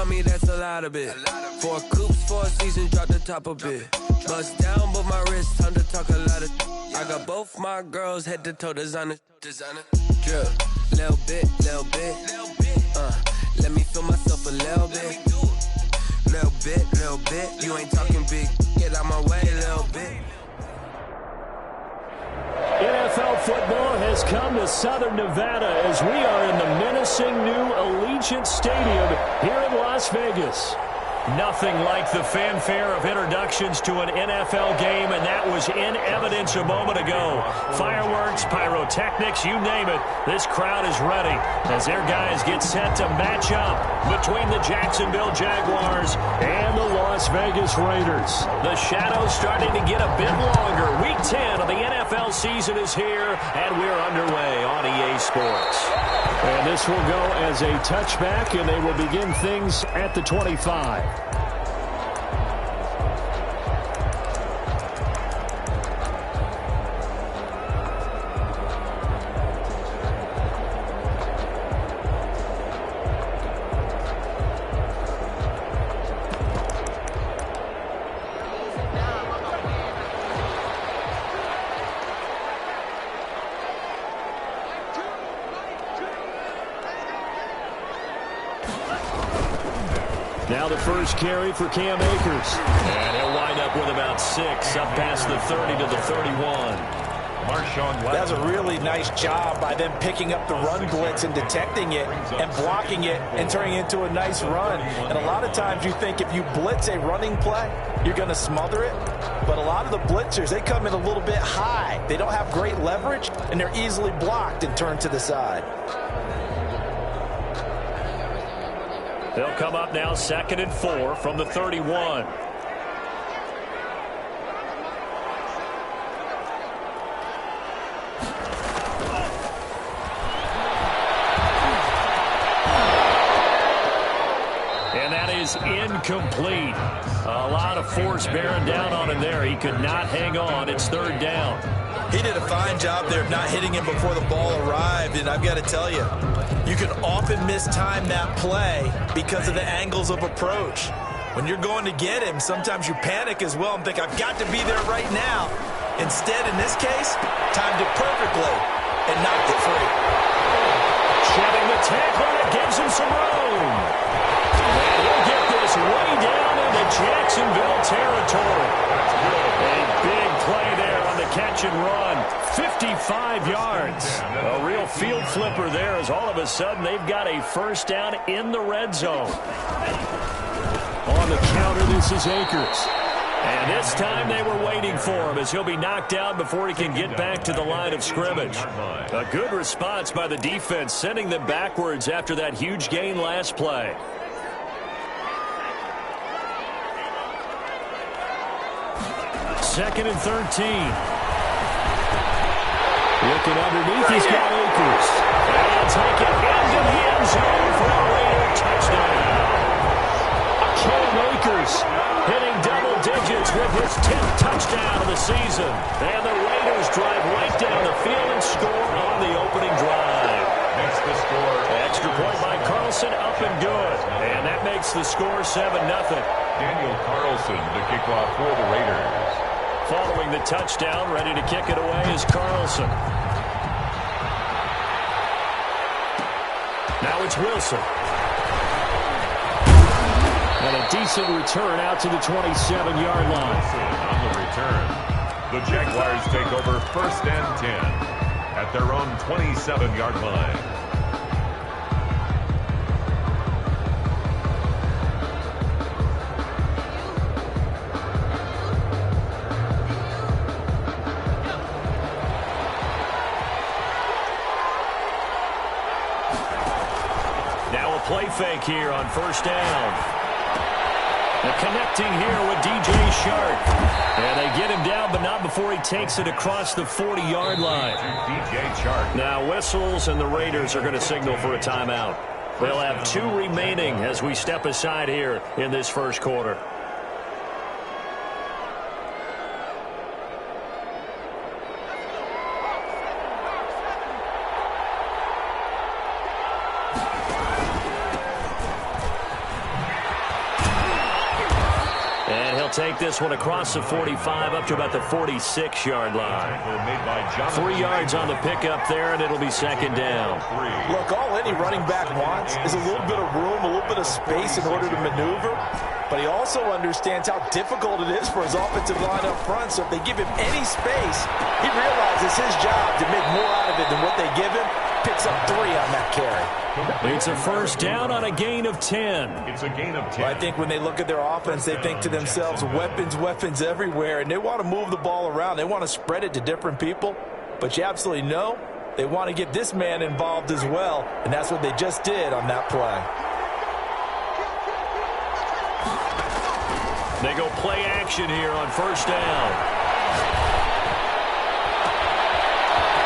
on me, that's a lot of it. 4 coops, 4 seasons, drop the top a bit. Bust down, but my wrist, time to talk a lot of. I got both my girls head to toe designer. Drip, little bit. Let me feel myself a little bit. Little bit. You ain't talking big. Get out my way, little bit. NFL football has come to Southern Nevada as we are in the menacing new Allegiant Stadium here in Las Vegas. Nothing like the fanfare of introductions to an NFL game, and that was in evidence a moment ago. Fireworks, pyrotechnics, you name it. This crowd is ready as their guys get set to match up between the Jacksonville Jaguars and the Las Vegas Raiders. The shadow's starting to get a bit longer. Week 10 of the NFL season is here, and we're underway on EA Sports. And this will go as a touchback, and they will begin things at the 25. Now the first carry for Cam Akers. And he'll wind up with about 6, up past the 30 to the 31. That's a really nice job by them picking up the run blitz and detecting it and blocking it and turning it into a nice run. And a lot of times you think if you blitz a running play, you're going to smother it. But a lot of the blitzers, they come in a little bit high. They don't have great leverage, and they're easily blocked and turned to the side. They'll come up now 2nd and 4 from the 31. And that is incomplete. A lot of force bearing down on him there. He could not hang on. It's 3rd down. He did a fine job there of not hitting him before the ball arrived, and I've got to tell you, you can often mistime that play because of the angles of approach. When you're going to get him, sometimes you panic as well and think, I've got to be there right now. Instead, in this case, timed it perfectly and knocked it free. Shedding the tackle, that gives him some room. And he'll get this way down into Jacksonville territory. A big play there on the catch and run. 55 yards. A real field flipper there as all of a sudden they've got a first down in the red zone. On the counter, this is Akers. And this time they were waiting for him as he'll be knocked down before he can get back to the line of scrimmage. A good response by the defense, sending them backwards after that huge gain last play. Second and 13. Looking underneath, he's got Akers. And he'll take it into the end zone for a Raider touchdown. Cam Akers hitting double digits with his 10th touchdown of the season. And the Raiders drive right down the field and score on the opening drive. Makes the score. Extra point by Carlson, up and good. And that makes the score 7-0. Daniel Carlson, the kickoff for the Raiders. Following the touchdown, ready to kick it away is Carlson. Now it's Wilson. And a decent return out to the 27-yard line. On the return, the Jaguars take over 1st and 10 at their own 27-yard line. Now a play fake here on 1st down. They're connecting here with DJ Shark. And they get him down, but not before he takes it across the 40-yard line. DJ Shark. Now whistles, and the Raiders are going to signal for a timeout. They'll have 2 remaining as we step aside here in this first quarter. take this one across the 45 up to about the 46-yard line. 3 yards on the pickup there, and it'll be second down. Look, all any running back wants is a little bit of room, a little bit of space in order to maneuver. But he also understands how difficult it is for his offensive line up front. So if they give him any space, he realizes his job to make more out of it than what they give him. Picks up 3 on that carry. It's a first down on a gain of 10. It's a gain of 10. Well, I think when they look at their offense, they think to themselves, weapons, weapons everywhere. And they want to move the ball around. They want to spread it to different people. But you absolutely know they want to get this man involved as well. And that's what they just did on that play. They go play action here on first down.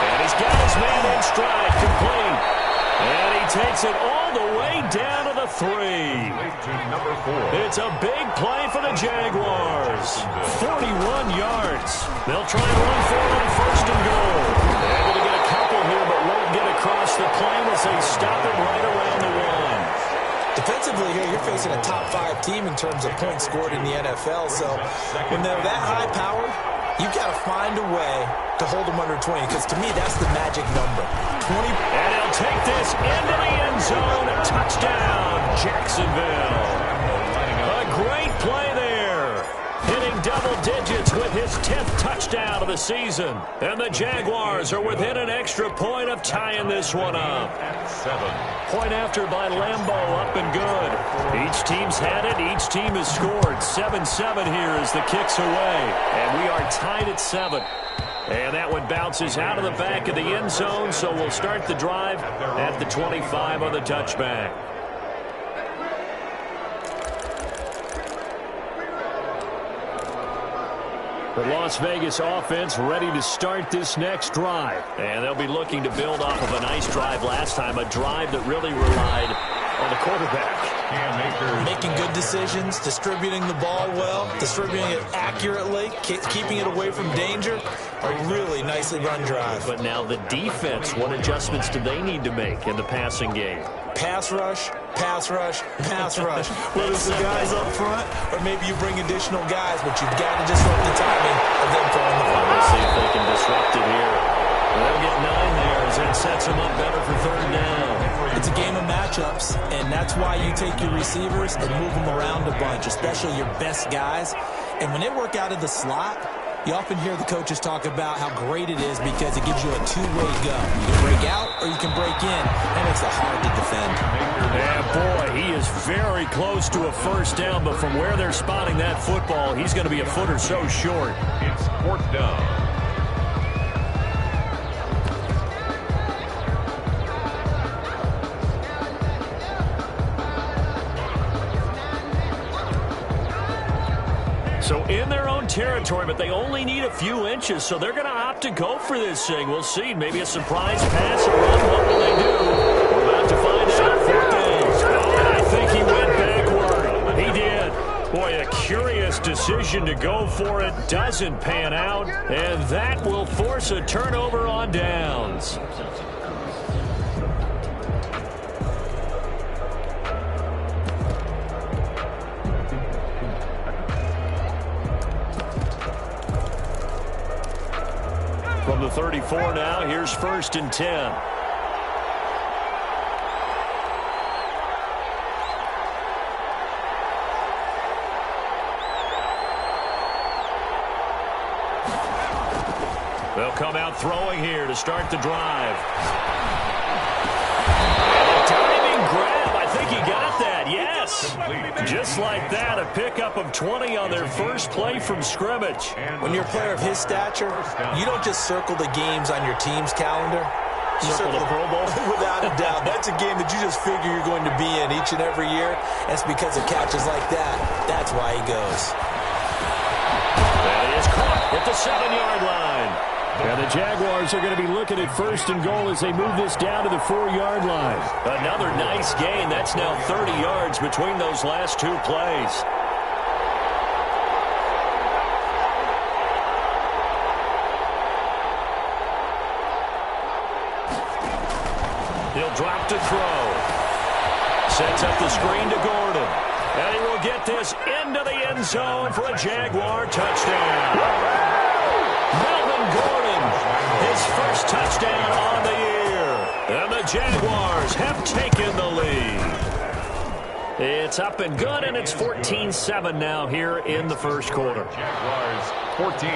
And he's got his man in stride, complete. And he takes it all the way down to the 3. Number 4. It's a big play for the Jaguars. 41 yards. They'll try and run for it on first and goal. They're able to get a couple here, but won't get across the plane as they stop it right around the 1. Defensively here, you're facing a top 5 team in terms of points scored in the NFL. So when they're that high-powered, you've got to find a way to hold them under 20, because to me, that's the magic number. 20. And he'll take this into the end zone. Touchdown, Jacksonville. A great play there. Hitting double digits with his 10th touchdown of the season. And the Jaguars are within an extra point of tying this one up. 7. Point after by Lambeau, up and good. Each team's had it. Each team has scored. 7-7 here as the kick's away. And we are tied at 7. And that one bounces out of the back of the end zone, so we'll start the drive at the 25 on the touchback. The Las Vegas offense ready to start this next drive. And they'll be looking to build off of a nice drive last time, a drive that really relied on the quarterback. Making good decisions, distributing the ball well, distributing it accurately, keeping it away from danger. A really nicely run drive. But now the defense, what adjustments do they need to make in the passing game? Pass rush, pass rush, pass rush. Whether it's the guys up front or maybe you bring additional guys, but you've got to disrupt the timing of them throwing the ball. Let's see if they can disrupt it here. They'll get 9 there as that sets them up better for third down. It's a game of matchups, and that's why you take your receivers and move them around a bunch, especially your best guys. And when they work out of the slot, you often hear the coaches talk about how great it is because it gives you a two-way go. You can break out or you can break in. That makes it hard to defend. Yeah, boy, he is very close to a first down, but from where they're spotting that football, he's going to be a foot or so short. It's 4th down. So in their own territory, but they only need a few inches, so they're going to opt to go for this thing. We'll see. Maybe a surprise pass or run. What will they do? We're about to find out. 4th down. I think he went backward. He did. Boy, a curious decision to go for it. Doesn't pan out, and that will force a turnover on downs. From the 34 now, here's 1st and 10. They'll come out throwing here to start the drive. And a diving grab. I think he got that. Yes. Just like that, a pickup of 20 on their first play from scrimmage. When you're a player of his stature, you don't just circle the games on your team's calendar. You Circle the Pro Bowl? Without a doubt. That's a game that you just figure you're going to be in each and every year. And it's because of catches like that. That's why he goes. That is caught at the 7-yard line. And the Jaguars are going to be looking at 1st and goal as they move this down to the 4-yard line. Another nice gain. That's now 30 yards between those last 2 plays. He'll drop to throw. Sets up the screen to Gordon. And he will get this into the end zone for a Jaguar touchdown. Melvin Gordon, his first touchdown on the year. And the Jaguars have taken the lead. It's up and good, and it's 14-7 now here in the first quarter. Jaguars 14,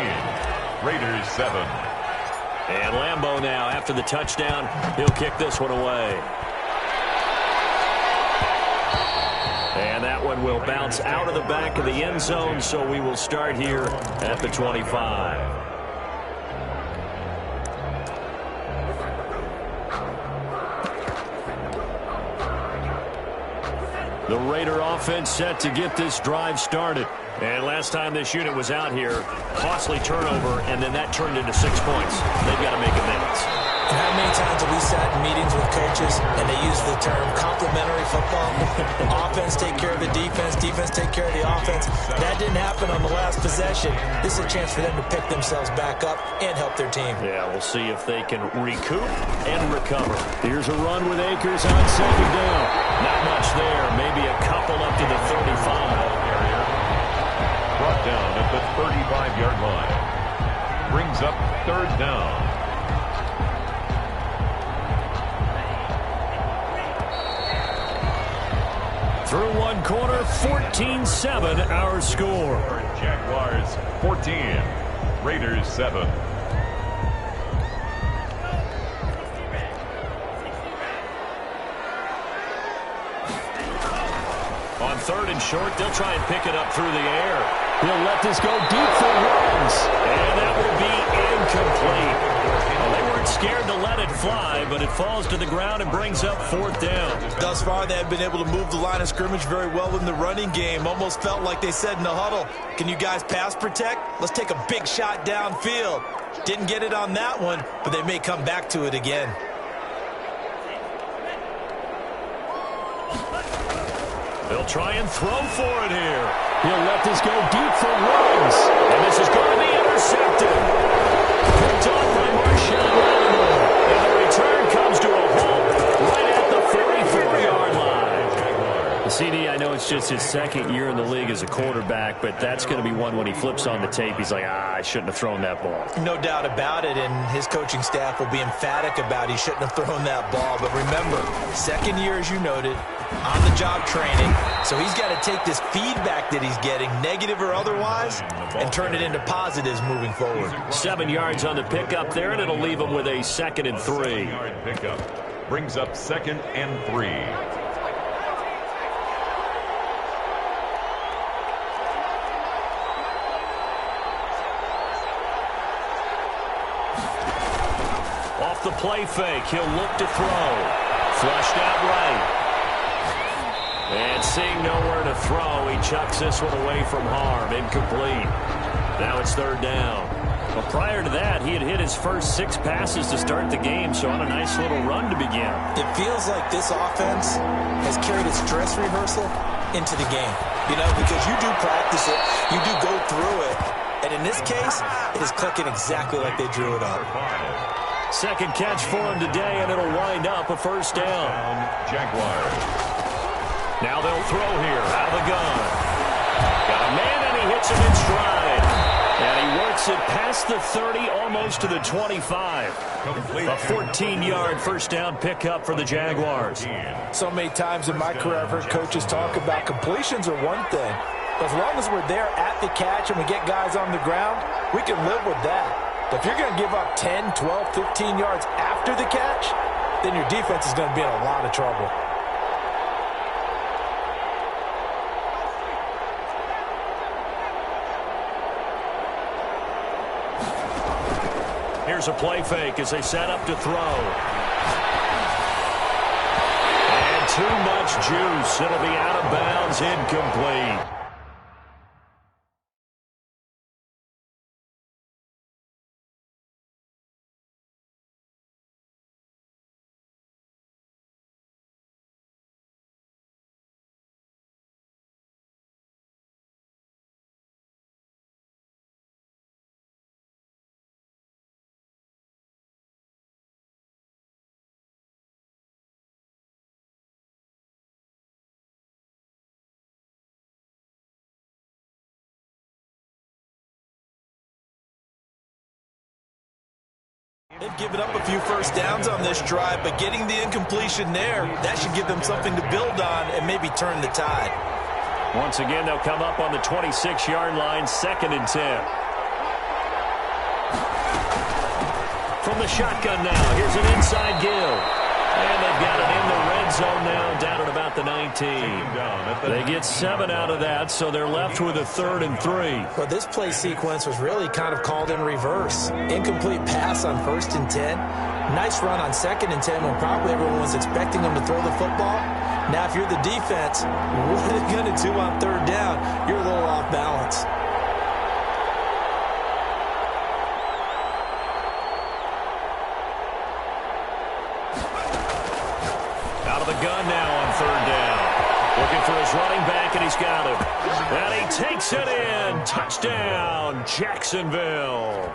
Raiders 7. And Lambeau now, after the touchdown, he'll kick this one away. And that one will bounce out of the back of the end zone, so we will start here at the 25. The Raider offense set to get this drive started. And last time this unit was out here, costly turnover, and then that turned into 6 points. They've got to make amends. And how many times have we sat in meetings with coaches and they use the term complementary football? Offense take care of the defense, defense take care of the offense. That didn't happen on the last possession. This is a chance for them to pick themselves back up and help their team. Yeah, we'll see if they can recoup and recover. Here's a run with Akers on second down. Not much there, maybe a couple up to the 35. Brought down at the 35-yard line. Brings up third down. Through one quarter, 14-7 our score. Jaguars 14, Raiders 7. On third and short, they'll try and pick it up through the air. He'll let this go deep for runs. And that will be incomplete. Well, they weren't scared to let it fly, but it falls to the ground and brings up fourth down. Thus far, they have been able to move the line of scrimmage very well in the running game. Almost felt like they said in the huddle, can you guys pass protect? Let's take a big shot downfield. Didn't get it on that one, but they may come back to it again. They'll try and throw for it here. He'll let this go deep for runs. And this is going to be intercepted. Picked off by Marshawn Lattimore. And the return comes to a halt right at the 44-yard line. The CD, I know it's just his second year in the league as a quarterback, but that's going to be one when he flips on the tape. He's like, I shouldn't have thrown that ball. No doubt about it, and his coaching staff will be emphatic about he shouldn't have thrown that ball. But remember, second year, as you noted, on-the-job training, so he's got to take this feedback that he's getting, negative or otherwise, and turn it into positives moving forward. 7 yards on the pickup there, and it'll leave him with a 2nd and 3. 7-yard pickup brings up 2nd and 3. Off the play fake, he'll look to throw. Flushed out right. And seeing nowhere to throw, he chucks this one away from harm. Incomplete. Now it's third down. Well, prior to that, he had hit his first 6 passes to start the game, so on a nice little run to begin. It feels like this offense has carried its dress rehearsal into the game. You know, because you do practice it, you do go through it, and in this case, it is clicking exactly like they drew it up. Second catch for him today, and it'll wind up a first down. Jaguars. Now they'll throw here out of the gun. Got a man, and he hits him in stride. And he works it past the 30, almost to the 25. A 14-yard first down pickup for the Jaguars. So many times in my career, I've heard coaches talk about completions are one thing. But as long as we're there at the catch and we get guys on the ground, we can live with that. But if you're going to give up 10, 12, 15 yards after the catch, then your defense is going to be in a lot of trouble. Here's a play fake as they set up to throw. And too much juice. It'll be out of bounds, incomplete. They've given up a few first downs on this drive, but getting the incompletion there, that should give them something to build on and maybe turn the tide. Once again, they'll come up on the 26-yard line, 2nd and 10. From the shotgun now, here's an inside give. And they've got it in the red zone now, down at about the 19. They get 7 out of that, so they're left with a 3rd and 3. Well, this play sequence was really kind of called in reverse. Incomplete pass on 1st and 10. Nice run on 2nd and 10 when probably everyone was expecting them to throw the football. Now, if you're the defense, what are they going to do on 3rd down? You're a little off balance. Gun now on 3rd down. Looking for his running back, and he's got him. And he takes it in. Touchdown, Jacksonville.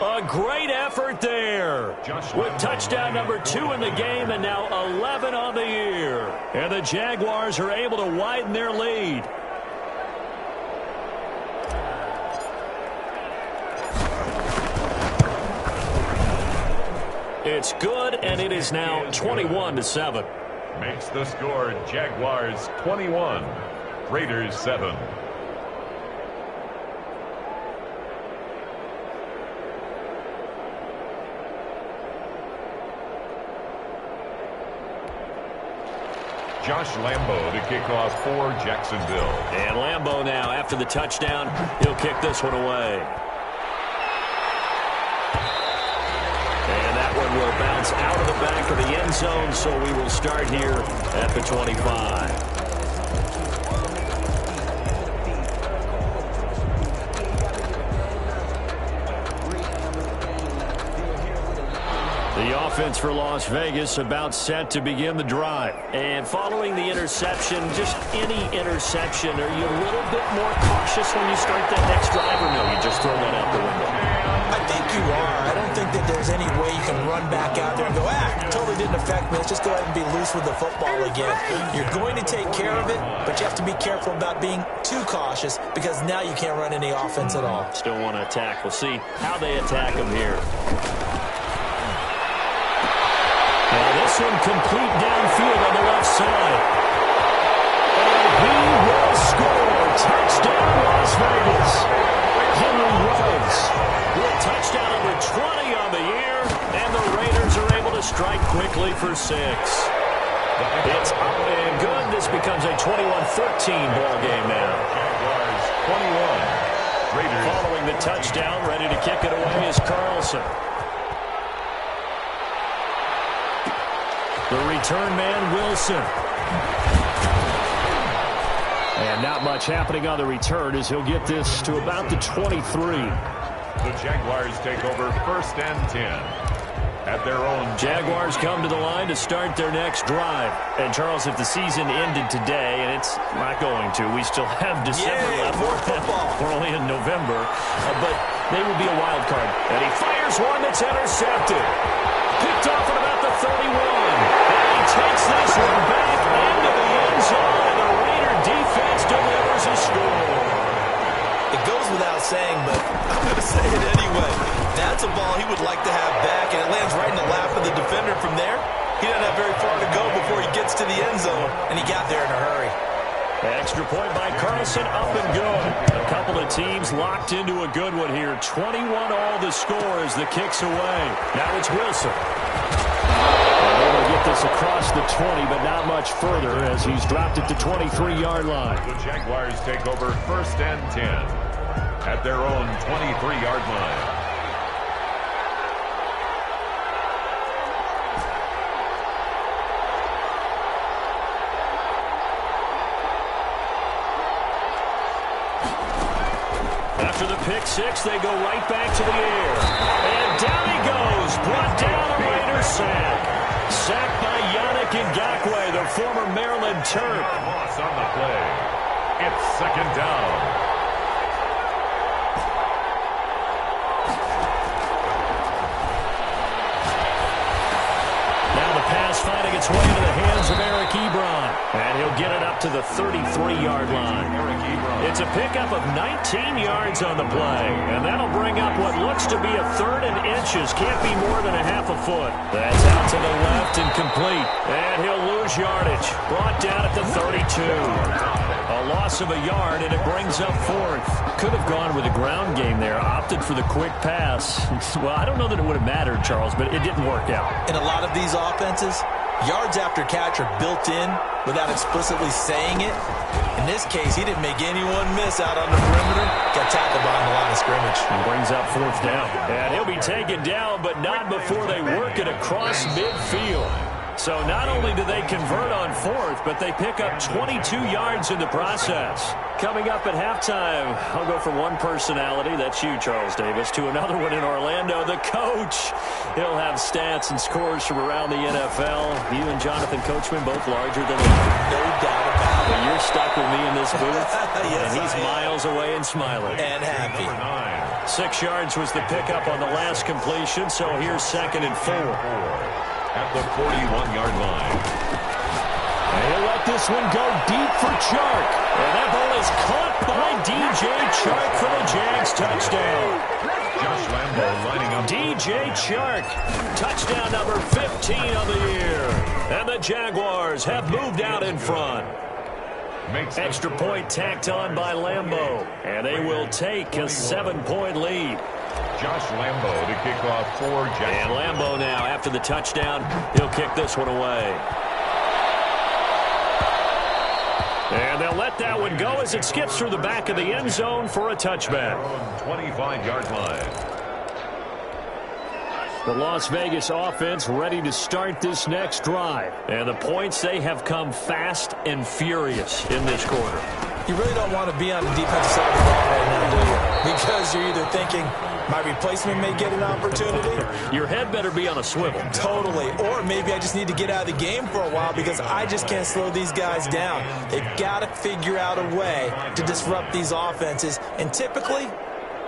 A great effort there. With touchdown number 2 in the game and now 11 on the year. And the Jaguars are able to widen their lead. It's good, and it is now 21-7. Makes the score Jaguars 21, Raiders 7. Josh Lambo to kick off for Jacksonville. And Lambo now, after the touchdown, he'll kick this one away. And that one will bounce out of the back of the end zone, so we will start here at the 25. The offense for Las Vegas about set to begin the drive. And following the interception, just any interception, are you a little bit more cautious when you start that next drive, or no, you just throw that out the window? I think you are. I don't think that there's any way you can run back out there and go, totally didn't affect me. Let's just go ahead and be loose with the football again. You're going to take care of it, but you have to be careful about being too cautious because now you can't run any offense at all. Still want to attack. We'll see how they attack them here. Now this one complete downfield on the left side. And he will score. Touchdown, Las Vegas. Henry Ruggs with touchdown number 20 on the year. And the Raiders are able to strike quickly for 6. It's up and good. This becomes a 21-13 ball game now. Jaguars 21. Raiders. Following the touchdown, ready to kick it away is Carlson. The return man, Wilson. And not much happening on the return as he'll get this to about the 23. The Jaguars take over 1st and 10 at their own. Jaguars come to the line to start their next drive. And, Charles, if the season ended today, and it's not going to, we still have December left. More football. We're only in November. But they would be a wild card. And he fires one that's intercepted. Picked off at about the 31. And he takes this one back into the end zone, and the Raider defense delivers a score. It goes without saying, but I'm going to say it anyway. That's a ball he would like to have back, and it lands right in the lap of the defender from there. He doesn't have very far to go before he gets to the end zone, and he got there in a hurry. Extra point by Carlson, up and good. A couple of teams locked into a good one here. 21 all the score as the kick's away. Now it's Wilson. They're able to get this across the 20, but not much further as he's dropped at the 23-yard line. The Jaguars take over 1st and 10 at their own 23-yard line. After the pick six, they go right back to the air. And down he goes. Brought down a Raiders sack. Sacked by Yannick Ngakoue, the former Maryland Terp. Loss on the play. It's 2nd down. Now the pass finding its way into the hands of Eric Ebron. And he'll get it up to the 33-yard line. It's a pickup of 19 yards on the play. And that'll bring up what looks to be a third and inches. Can't be more than a half a foot. That's out to the left and complete. And he'll lose yardage. Brought down at the 32. A loss of a yard, and it brings up fourth. Could have gone with the ground game there. Opted for the quick pass. Well, I don't know that it would have mattered, Charles, but it didn't work out. In a lot of these offenses, yards after catch are built in without explicitly saying it. In this case, he didn't make anyone miss out on the perimeter. Got tackled behind the line of scrimmage. And brings up fourth down. And he'll be taken down, but not before they work it across midfield. So not only do they convert on fourth, but they pick up 22 yards in the process. Coming up at halftime, I'll go from one personality, that's you, Charles Davis, to another one in Orlando, the coach. He'll have stats and scores from around the NFL. You and Jonathan Coachman, both larger than life. No doubt about it. But you're stuck with me in this booth, yes, and he's miles away and smiling. And happy. 6 yards was the pickup on the last completion, so here's 2nd and 4. At the 41-yard line. And he'll let this one go deep for Chark. And that ball is caught by DJ Chark for the Jags touchdown. Josh Lambo lining up. DJ Chark, touchdown number 15 of the year. And the Jaguars have moved out in front. Extra point tacked on by Lambo. And they will take a 7-point lead. Josh Lambo to kick off for Jacksonville. And Lambo now, after the touchdown, he'll kick this one away. And they'll let that one go as it skips through the back of the end zone for a touchback. 25-yard line. The Las Vegas offense ready to start this next drive. And the points, they have come fast and furious in this quarter. You really don't want to be on the defensive side of the ball right now, do you? Because you're either thinking, my replacement may get an opportunity. Your head better be on a swivel. Totally. Or maybe I just need to get out of the game for a while because I just can't slow these guys down. They've got to figure out a way to disrupt these offenses. And typically,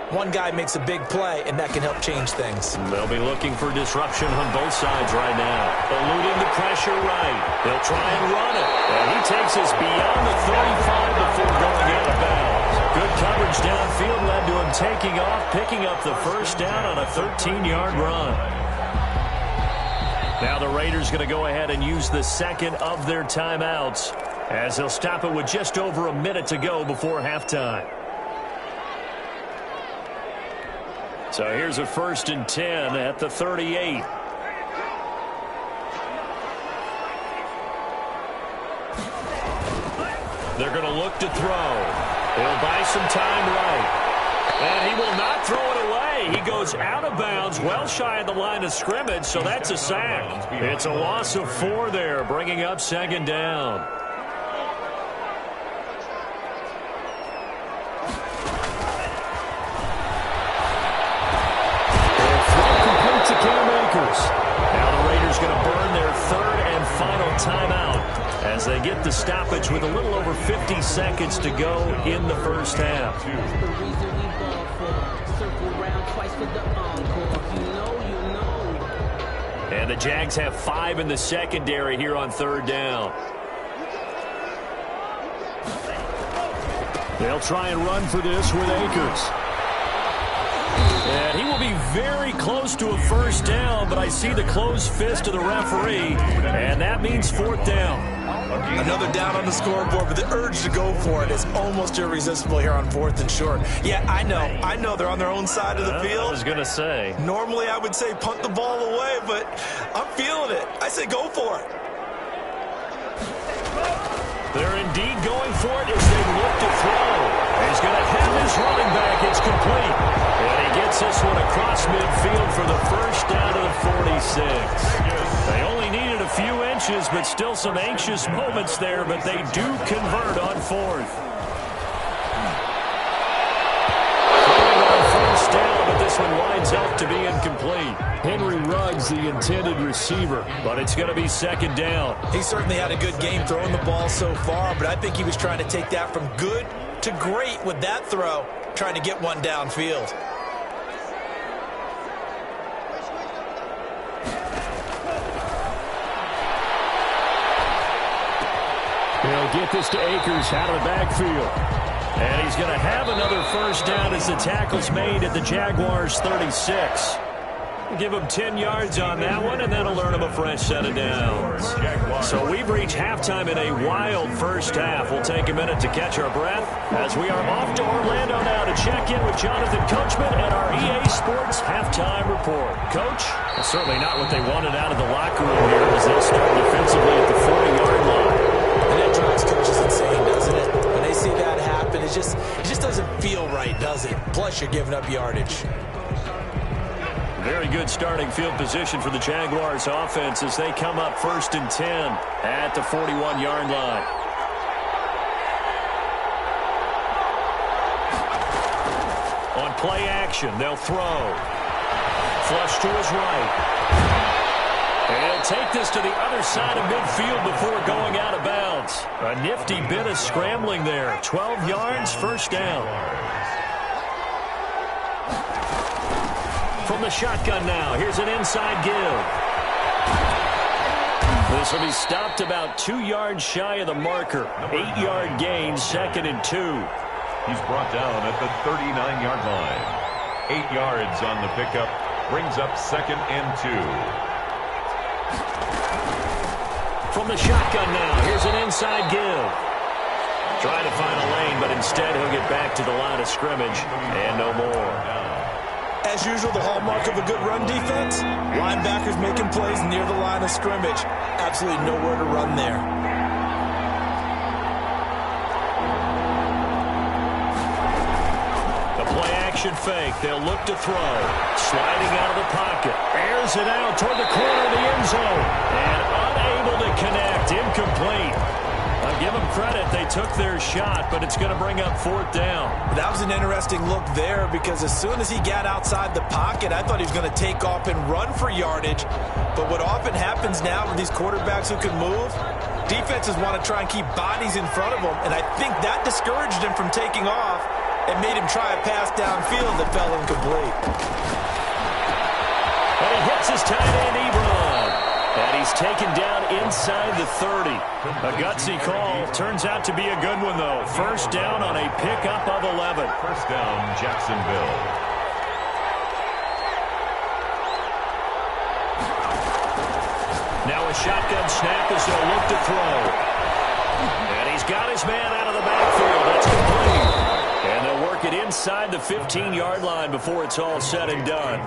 one guy makes a big play, and that can help change things. They'll be looking for disruption on both sides right now. Eluding the pressure right. They'll try and run it. And he takes us beyond the 35 before going out of bounds. Good coverage downfield led to him taking off, picking up the first down on a 13-yard run. Now the Raiders going to go ahead and use the second of their timeouts as they'll stop it with just over a minute to go before halftime. So here's a 1st and 10 at the 38. They're going to look to throw. He'll buy some time right. And he will not throw it away. He goes out of bounds, well shy of the line of scrimmage, so that's a sack. It's a loss of 4 there, bringing up 2nd down. Now the Raiders going to burn their 3rd and final timeout as they get the stoppage with a little over 50 seconds to go in the first half. And the Jags have 5 in the secondary here on 3rd down. They'll try and run for this with Akers. And he will be very close to a first down, but I see the closed fist of the referee, and that means 4th down. Another down on the scoreboard, but the urge to go for it is almost irresistible here on 4th and short. Yeah, I know they're on their own side of the field. I was going to say. Normally I would say punt the ball away, but I'm feeling it. I say go for it. They're indeed going for it as they look to throw. He's going to have his running back. It's complete. And he gets this one across midfield for the first down to the 46. They only needed a few inches, but still some anxious moments there, but they do convert on 4th. First down, but this one winds up to be incomplete. Henry Ruggs, the intended receiver, but it's going to be 2nd down. He certainly had a good game throwing the ball so far, but I think he was trying to take that from good to great with that throw, trying to get one downfield. He'll get this to Akers out of the backfield. And he's going to have another first down as the tackle's made at the Jaguars' 36. Give him 10 yards on that one, and that'll earn him a fresh set of downs. So we've reached halftime in a wild first half. We'll take a minute to catch our breath as we are off to Orlando now to check in with Jonathan Coachman and our EA Sports Halftime Report. Coach? Well, certainly not what they wanted out of the locker room here as they'll start defensively at the 40-yard line. And that drives coaches insane, doesn't it? When they see that happen, it just doesn't feel right, does it? Plus, you're giving up yardage. Very good starting field position for the Jaguars offense as they come up 1st and 10 at the 41-yard line. On play action, they'll throw. Flush to his right. And he'll take this to the other side of midfield before going out of bounds. A nifty bit of scrambling there. 12 yards, first down. From the shotgun now, here's an inside give. This will be stopped about 2 yards shy of the marker. 8-yard gain, 2nd and 2. He's brought down at the 39-yard line. 8 yards on the pickup, brings up 2nd and 2. From the shotgun now, here's an inside give. Trying to find a lane, but instead he'll get back to the line of scrimmage and no more. As usual, the hallmark of a good run defense, linebackers making plays near the line of scrimmage. Absolutely nowhere to run there. The play-action fake. They'll look to throw. Sliding out of the pocket. Airs it out toward the corner of the end zone. And unable to connect. Incomplete. I'll give them credit. They took their shot, but it's going to bring up 4th down. That was an interesting look there because as soon as he got outside the pocket, I thought he was going to take off and run for yardage. But what often happens now with these quarterbacks who can move, defenses want to try and keep bodies in front of them, and I think that discouraged him from taking off and made him try a pass downfield that fell incomplete. And he hits his tight end, Ebron. And he's taken down inside the 30. A gutsy call. Turns out to be a good one, though. First down on a pickup of 11. First down, Jacksonville. Now a shotgun snap as they'll look to throw. And he's got his man out of the backfield. That's complete. And they'll work it inside the 15-yard line before it's all said and done.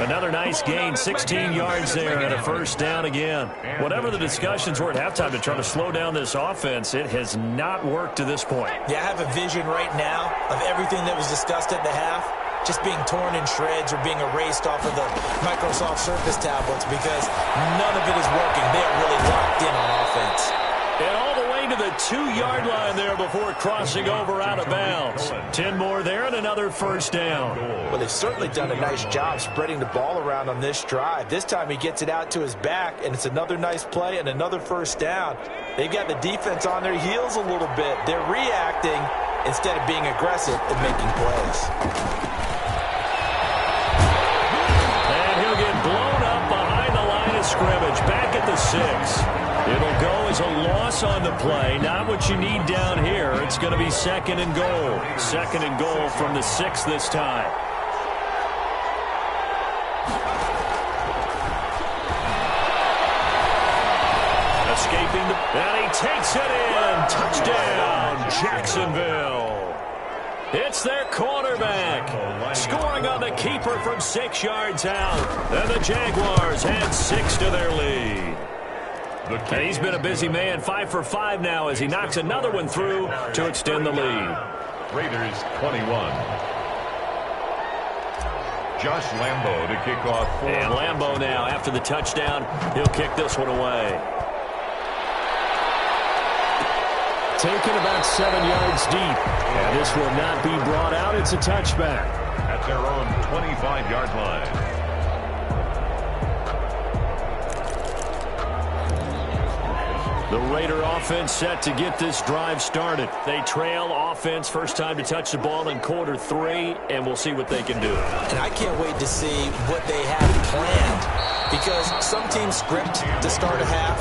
Another nice gain, 16 yards there and a first down again. Whatever the discussions were at halftime to try to slow down this offense, it has not worked to this point. Yeah, I have a vision right now of everything that was discussed at the half just being torn in shreds or being erased off of the Microsoft Surface tablets because none of it is working. They are really locked in on offense. And all the way to the 2-yard line there before crossing over out of bounds. 10 more there and another first down. Well, they've certainly done a nice job spreading the ball around on this drive. This time he gets it out to his back, and it's another nice play and another first down. They've got the defense on their heels a little bit. They're reacting instead of being aggressive and making plays. And he'll get blown up behind the line of scrimmage, back at the 6. It'll go as a loss on the play. Not what you need down here. It's going to be 2nd and goal. 2nd and goal from the 6 this time. Escaping and he takes it in. Touchdown, Jacksonville. It's their quarterback. Scoring on the keeper from 6 yards out. And the Jaguars had 6 to their lead. And he's been a busy man, 5 for 5 now as he knocks another one through to extend the lead. Raiders 21. Josh Lambo to kick off. And Lambo now, after the touchdown, he'll kick this one away. Taken about 7 yards deep. And this will not be brought out. It's a touchback. At their own 25-yard line. The Raider offense set to get this drive started. They trail offense first time to touch the ball in quarter 3, and we'll see what they can do. And I can't wait to see what they have planned, because some teams script to start a half.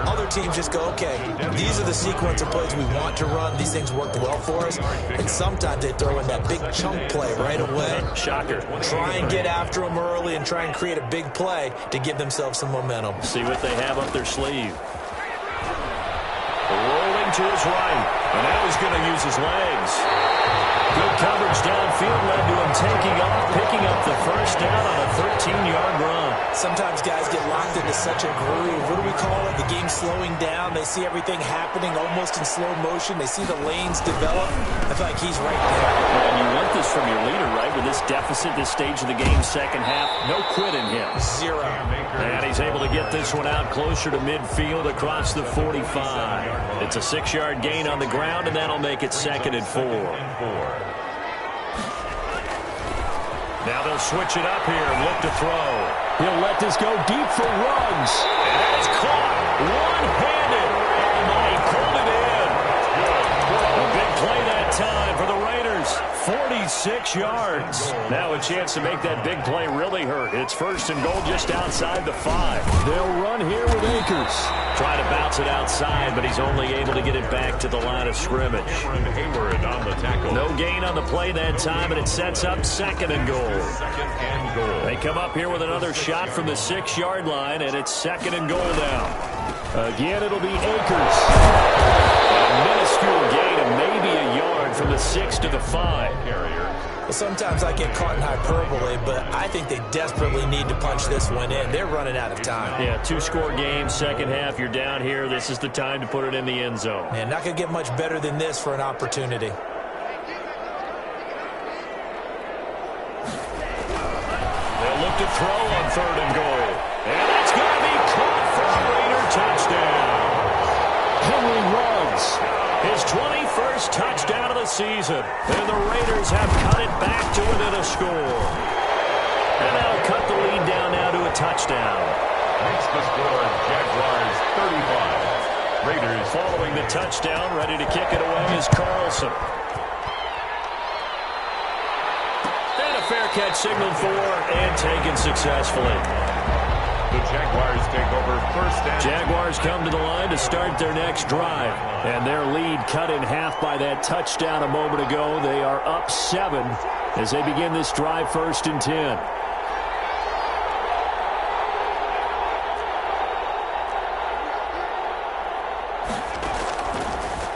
Other teams just go, okay, these are the sequence of plays we want to run. These things worked well for us. And sometimes they throw in that big chunk play right away. Shocker. Try and get after them early and try and create a big play to give themselves some momentum. See what they have up their sleeve. Rolling to his right. And now he's going to use his legs. Good coverage downfield led to him taking off, picking up the first down on a 13-yard run. Sometimes guys get locked into such a groove. What do we call it? The game's slowing down. They see everything happening almost in slow motion. They see the lanes develop. I feel like he's right there. And you want this from your leader, right? With this deficit, this stage of the game, second half, no quit in him. Zero. And he's able to get this one out closer to midfield across the 45. It's a 6-yard gain on the ground, and that'll make it 2nd and 4. Now they'll switch it up here and look to throw. He'll let this go deep for Ruggs. And it's caught one-handed. Oh, my, he pulled it in. A big play that time for the Raiders. 46 yards. Now a chance to make that big play really hurt. It's 1st and goal just outside the 5. They'll run here with Akers. Trying to bounce it outside, but he's only able to get it back to the line of scrimmage. Hayward on the tackle. No gain on the play that time, and it sets up 2nd and goal. They come up here with another shot from the 6-yard line, and it's 2nd and goal now. Again, it'll be Akers. A minuscule gain of maybe a yard from the 6 to the 5. Well, sometimes I get caught in hyperbole, but I think they desperately need to punch this one in. They're running out of time. Yeah, 2-score game, second half, you're down here. This is the time to put it in the end zone. Man, not going to get much better than this for an opportunity. They'll look to throw on 3rd and goal. And it's going to be caught for a Raider touchdown. Henry Ruggs, his 21st touchdown of the season. And the Raiders have cut it back to within a score. And they'll cut the lead down now to a touchdown. Makes the score Jaguars 35. Raiders following the touchdown, ready to kick it away is Carlson. And a fair catch signaled for and taken successfully. The Jaguars take over 1st and... Jaguars come to the line to start their next drive. And their lead cut in half by that touchdown a moment ago. They are up 7 as they begin this drive 1st and 10.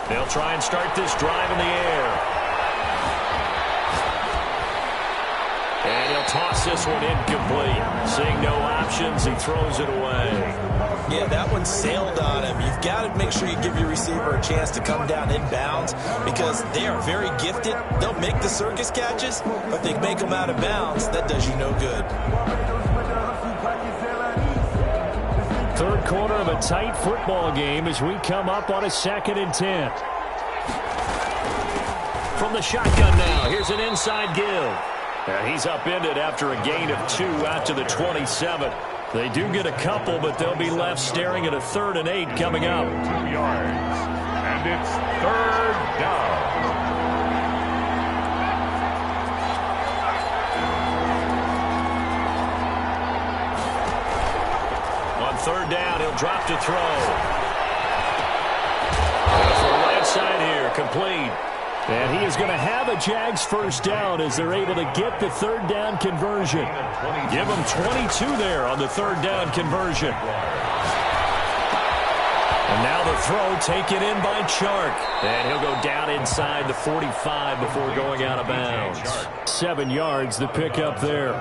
They'll try and start this drive in the air. And he'll toss this one incomplete. Seeing no options, he throws it away. Yeah, that one sailed on him. You've got to make sure you give your receiver a chance to come down inbounds because they are very gifted. They'll make the circus catches, but they make them out of bounds. That does you no good. 3rd quarter of a tight football game as we come up on a 2nd and 10. From the shotgun now, here's an inside give. And he's upended after a gain of 2 out to the 27. They do get a couple, but they'll be left staring at a 3rd and 8 coming up. 2 yards. And it's 3rd down. On 3rd down, he'll drop to throw. For the right side here, complete. And he is going to have a Jags first down as they're able to get the 3rd down conversion. Give them 22 there on the 3rd down conversion. And now the throw taken in by Chark. And he'll go down inside the 45 before going out of bounds. 7 yards, the pickup there.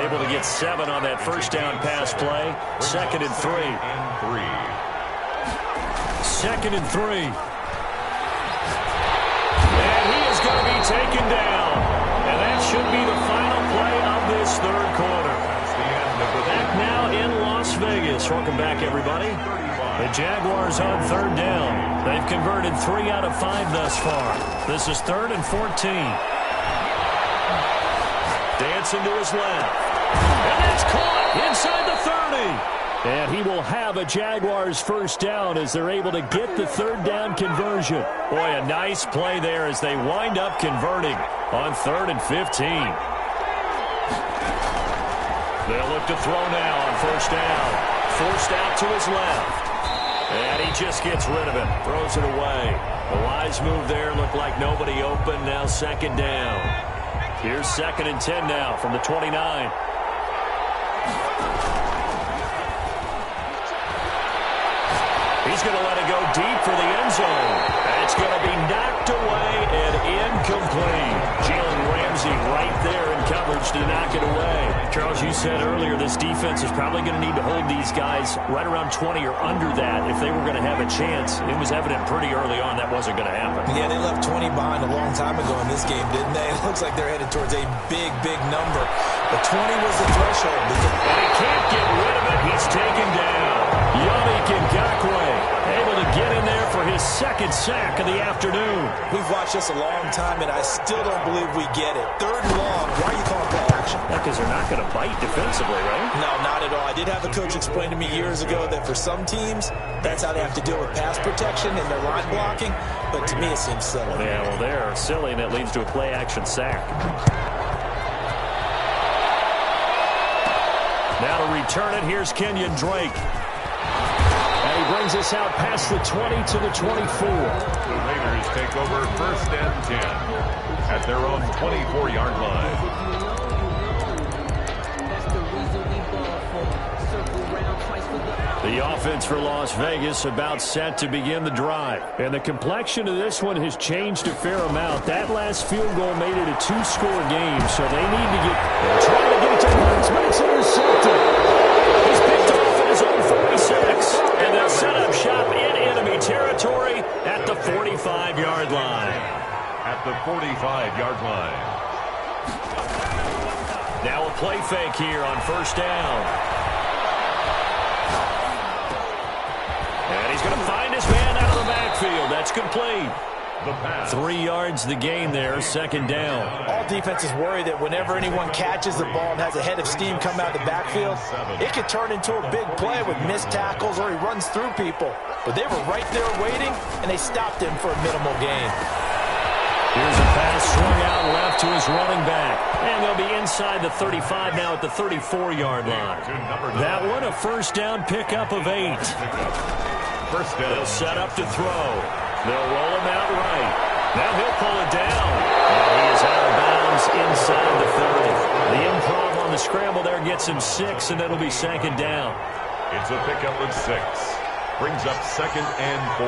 Able to get 7 on that first down pass play. 2nd and 3. 2nd and 3. Going to be taken down. And that should be the final play of this 3rd quarter. Back now in Las Vegas. Welcome back, everybody. The Jaguars on 3rd down. They've converted 3 out of 5 thus far. This is 3rd and 14. Dancing to his left. And that's caught inside the 30. And he will have a Jaguars first down as they're able to get the third down conversion. Boy, a nice play there as they wind up converting on 3rd and 15. They'll look to throw now on first down. Forced out to his left. And he just gets rid of it. Throws it away. A wise move there. Looked like nobody open. Now 2nd down. Here's 2nd and 10 now from the 29. He's going to let it go deep for the end zone. It's going to be knocked away and incomplete. Jalen Ramsey right there in coverage to knock it away. Charles, you said earlier this defense is probably going to need to hold these guys right around 20 or under that if they were going to have a chance. It was evident pretty early on that wasn't going to happen. Yeah, they left 20 behind a long time ago in this game, didn't they? It looks like they're headed towards a big, big number. But 20 was the threshold. And he can't get rid of it. He's taken down. Yannick Ngakoue able to get in there for his 2nd sack of the afternoon. We've watched this a long time, and I still don't believe we get it. 3rd and long. Why are you calling play action? Because they're not going to bite defensively, right? No, not at all. I did have a coach explain to me years ago that for some teams, that's how they have to deal with pass protection and their line blocking. But to me, it seems silly. Yeah, well, they're silly, and it leads to a play-action sack. Now to return it, here's Kenyon Drake. And he brings us out past the 20 to the 24. The Raiders take over 1st and 10 at their own 24-yard line. The offense for Las Vegas about set to begin the drive. And the complexion of this one has changed a fair amount. That last field goal made it a 2-score game, so they need to get... They're trying to get it to Burns, but it's intercepted. He's picked off at his own 46. And they'll set up shop in enemy territory at the 45-yard line. At the 45-yard line. Now a play fake here on first down. And he's going to find his man out of the backfield. That's complete. The pass. 3 yards the gain there, 2nd down. All defenses worry that whenever anyone catches the ball and has a head of steam come out of the backfield, it could turn into a big play with missed tackles or he runs through people. But they were right there waiting, and they stopped him for a minimal gain. Here's a pass swung out left to his running back. And they'll be inside the 35 now at the 34-yard line. That one a first down pickup of 8. First down. They'll set up to throw. They'll roll him out right. Now he'll pull it down. And he is out of bounds inside the 30. The improv on the scramble there gets him 6, and it'll be 2nd down. It's a pickup of 6. Brings up 2nd and 4.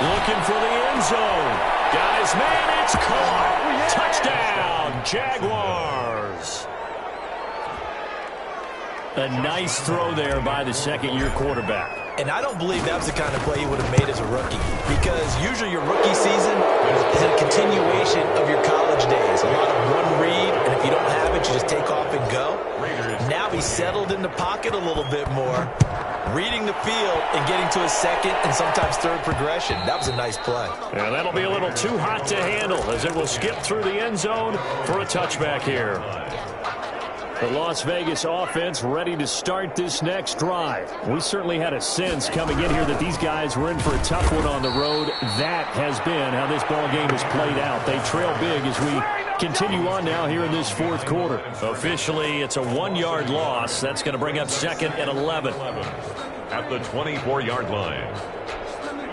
Looking for the end zone. Got his man. It's caught. Touchdown, Jaguars. A nice throw there by the 2nd-year quarterback. And I don't believe that was the kind of play he would have made as a rookie. Because usually your rookie season is a continuation of your college days. A lot of one read, and if you don't have it, you just take off and go. Now he's settled in the pocket a little bit more, reading the field and getting to his 2nd and sometimes 3rd progression. That was a nice play. Yeah, that'll be a little too hot to handle as it will skip through the end zone for a touchback here. The Las Vegas offense ready to start this next drive. We certainly had a sense coming in here that these guys were in for a tough one on the road. That has been how this ball game has played out. They trail big as we continue on now here in this 4th quarter. Officially, it's a 1-yard loss. That's going to bring up 2nd and 11. At the 24-yard line.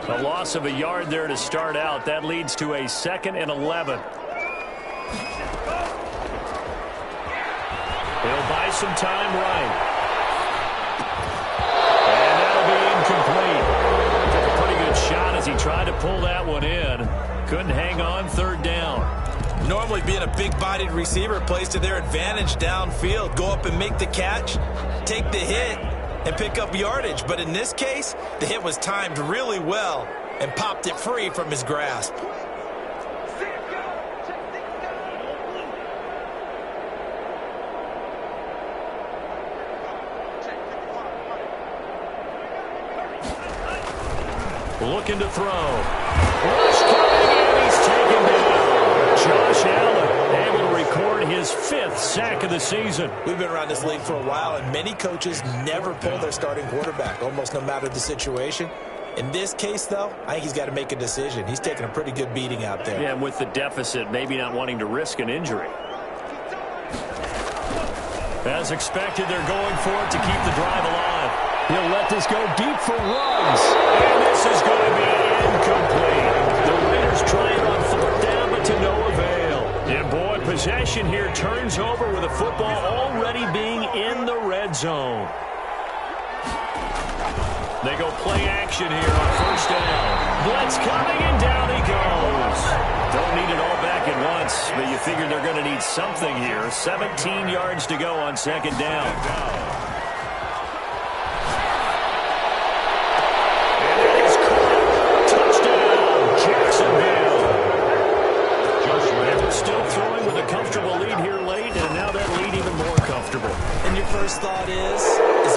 A loss of a yard there to start out. That leads to a 2nd and 11. He'll buy some time right. And that'll be incomplete. Took a pretty good shot as he tried to pull that one in. Couldn't hang on, 3rd down. Normally being a big-bodied receiver plays to their advantage downfield. Go up and make the catch, take the hit, and pick up yardage. But in this case, the hit was timed really well and popped it free from his grasp. Looking to throw. Rush coming in. He's taken down. Josh Allen able to record his 5th sack of the season. We've been around this league for a while, and many coaches never pull their starting quarterback, almost no matter the situation. In this case, though, I think he's got to make a decision. He's taking a pretty good beating out there. Yeah, and with the deficit, maybe not wanting to risk an injury. As expected, they're going for it to keep the drive alive. He'll let this go deep for Ruggs. And this is going to be incomplete. The Raiders trying on 4th down, but to no avail. And boy, possession here turns over with the football already being in the red zone. They go play action here on 1st down. Blitz coming, and down he goes. Don't need it all back at once, but you figure they're going to need something here. 17 yards to go on 2nd down. And it is caught. Touchdown, Jacksonville. They were still throwing with a comfortable lead here late, and now that lead even more comfortable. And your first thought is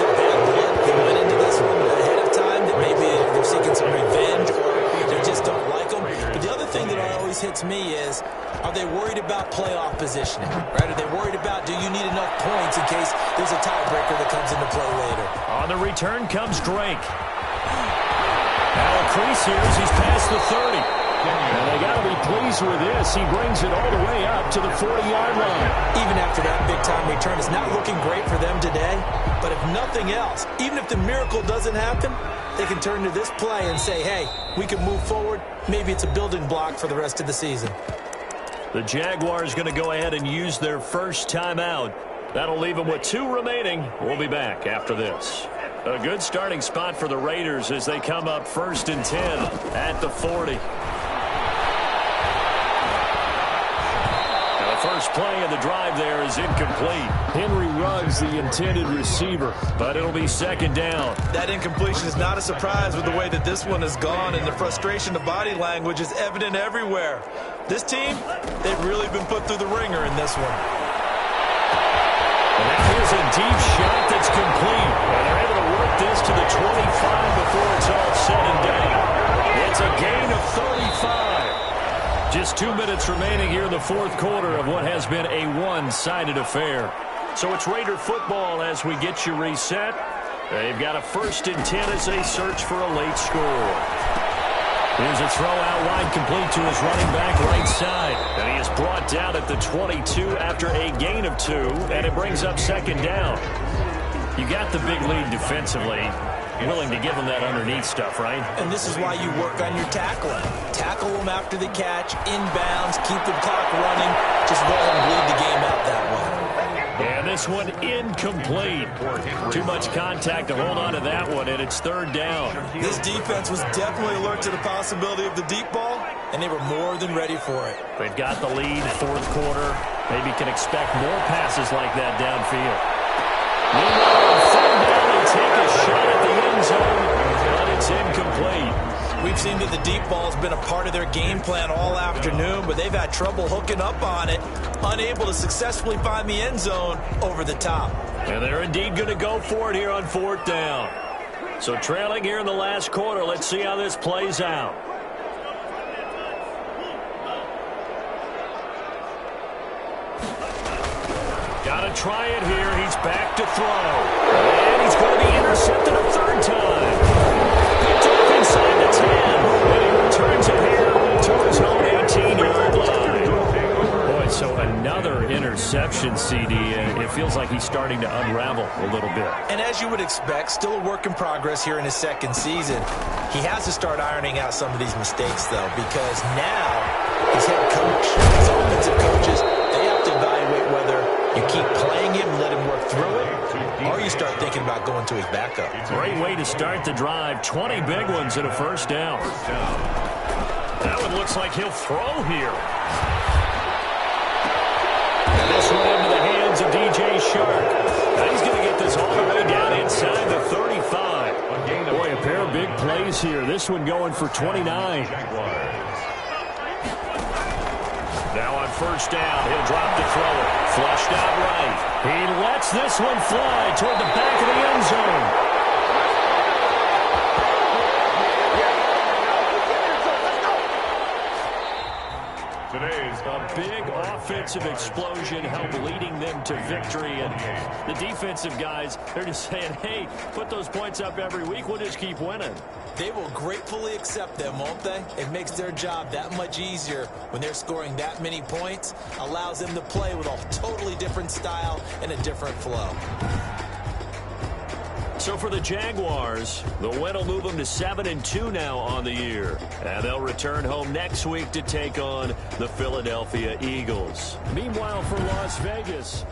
it bad blood? They went into this one ahead of time, that maybe they're seeking some revenge, or they just don't like them. But the other thing that always hits me is, are they worried about playoff positioning? Right? Are they worried about, do you need enough points in case there's a tiebreaker that comes into play later? On the return comes Drake. Now a crease here as he's past the 30. And they got to be pleased with this. He brings it all the way up to the 40-yard line. Even after that big-time return, it's not looking great for them today. But if nothing else, even if the miracle doesn't happen, they can turn to this play and say, hey, we can move forward. Maybe it's a building block for the rest of the season. The Jaguars going to go ahead and use their first timeout. That'll leave them with 2 remaining. We'll be back after this. A good starting spot for the Raiders as they come up 1st and 10 at the 40. First play of the drive there is incomplete. Henry Ruggs, the intended receiver, but it'll be 2nd down. That incompletion is not a surprise with the way that this one has gone, and the frustration of body language is evident everywhere. This team, they've really been put through the ringer in this one. And now here's a deep shot that's complete. And they're able to work this to the 25 before it's all said and done. It's a gain of 35. Just 2 minutes remaining here in the 4th quarter of what has been a one-sided affair. So it's Raider football as we get you reset. They've got a 1st and 10 as they search for a late score. Here's a throw out wide, complete to his running back right side. And he is brought down at the 22 after a gain of 2, and it brings up 2nd down. You got the big lead defensively. Willing to give them that underneath stuff, right? And this is why you work on your tackling. Tackle them after the catch, inbounds, keep the clock running. Just go ahead and bleed the game out that way. And this one incomplete. Too much contact to hold on to that one, and it's 3rd down. This defense was definitely alert to the possibility of the deep ball, and they were more than ready for it. They've got the lead, 4th quarter. Maybe can expect more passes like that downfield. Meanwhile, 3rd down, they take a shot at the end zone, but it's incomplete. We've seen that the deep ball has been a part of their game plan all afternoon, but they've had trouble hooking up on it, unable to successfully find the end zone over the top. And they're indeed going to go for it here on 4th down. So trailing here in the last quarter, let's see how this plays out. Got to try it here. He's back to throw. And he's going to be intercepted a 3rd time. Picked up inside the 10. And he returns it here to his own 18-yard line. Boy, so another interception, CD. It feels like he's starting to unravel a little bit. And as you would expect, still a work in progress here in his 2nd season. He has to start ironing out some of these mistakes, though, because now his head coach, his offensive coaches, they have to evaluate whether you keep playing him, let him work through it, or you start thinking about going to his backup. Great way to start the drive. 20 big ones and a 1st down. That one looks like he'll throw here. And this one into the hands of DJ Shark. Now he's going to get this all the way down inside the 35. Boy, a pair of big plays here. This one going for 29. Now on 1st down, he'll drop the thrower. Flushed out right. He lets this one fly toward the back of the end zone. Today's a big offensive offensive explosion help leading them to victory. And the defensive guys, they're just saying, hey, put those points up every week. We'll just keep winning. They will gratefully accept them, won't they? It makes their job that much easier when they're scoring that many points. Allows them to play with a totally different style and a different flow. So for the Jaguars, the win will move them to 7-2 now on the year. And they'll return home next week to take on the Philadelphia Eagles. Meanwhile, for Las Vegas,